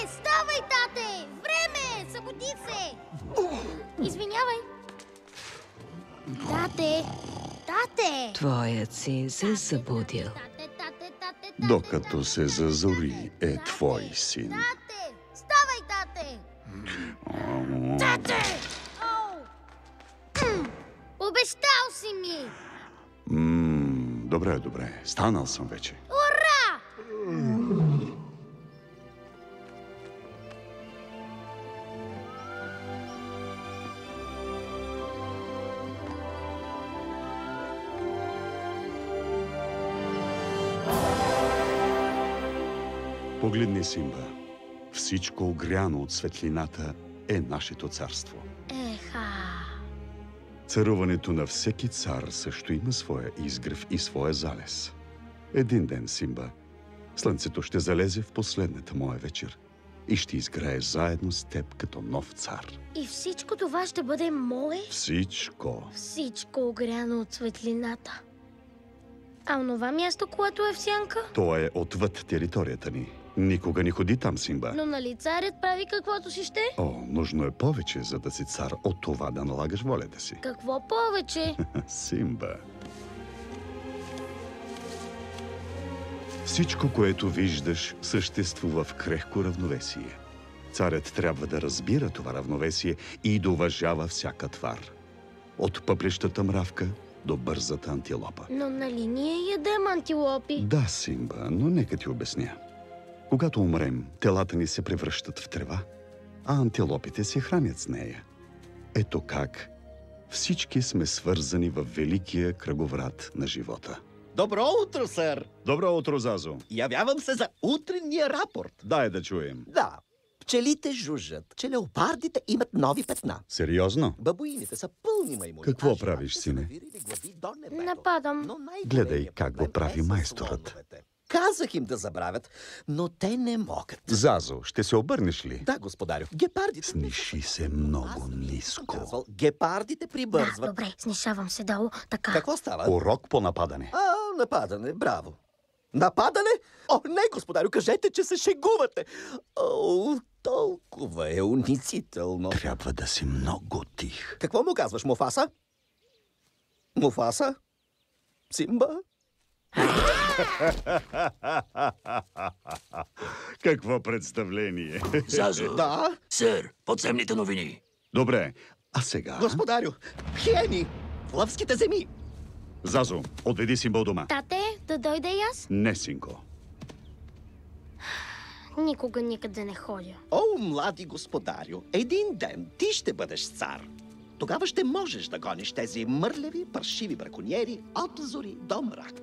Ставай, тате! Време! Събуди се! Извинявай. Тате! Тате! Твоят син се събудил. Докато се зазори, е твой син. Тате! Ставай, тате! Тате! Обещал си ми! Добре, добре. Станал съм вече. Ура! Погледни, Симба. Всичко огряно от светлината е нашето царство. Еха! Царуването на всеки цар също има своя изгрев и своя залез. Един ден, Симба, слънцето ще залезе в последната моя вечер и ще изгрее заедно с теб като нов цар. И всичко това ще бъде мое? Всичко. Всичко огряно от светлината. А онова място, което е в сянка? То е отвъд територията ни. Никога не ходи там, Симба. Но нали царят прави каквото си ще? О, нужно е повече, за да си цар, от това да налагаш волята си. Какво повече? Симба. Всичко, което виждаш, съществува в крехко равновесие. Царят трябва да разбира това равновесие и да уважава всяка твар. От пъплещата мравка до бързата антилопа. Но нали ние ядем антилопи? Да, Симба, но нека ти обясня. Когато умрем, телата ни се превръщат в трева, а антилопите се хранят с нея. Ето как всички сме свързани в великия кръговрат на живота. Добро утро, сър! Добро утро, Зазо. Явявам се за утренния рапорт. Дай да чуем. Да, пчелите жужжат, че леопардите имат нови петна. Сериозно? Бабуините са пълни маймуни. Какво а правиш, животните са сине? навирили глави до небето. Нападам. Но най-големият Гледай как го проблем прави е с майсторът. слоновете. Казах им да забравят, но те не могат. Зазо, ще се обърнеш ли? Да, господарю. Гепардите... Сниши се много Аз съм ниско. казвал, гепардите Да, прибързват. добре, снишавам се долу, така. Какво става? Урок по нападане. Нападане, браво. Нападане? О, не, господарю, кажете, че се шегувате. О, толкова е уницително. Трябва да си много тих. Какво му казваш, Муфаса? Муфаса? Симба? Какво представление! Зазо! Да? Сър, подземните новини! Добре, а сега... Господарю, хиени! В лъвските земи! Зазо, отведи Симба у дома. Тате, да дойда и аз? Не, синко. Никога никъде не ходя. О, млади господарю, един ден ти ще бъдеш цар. Тогава ще можеш да гониш тези мърлеви, паршиви браконьери от зори до мрак.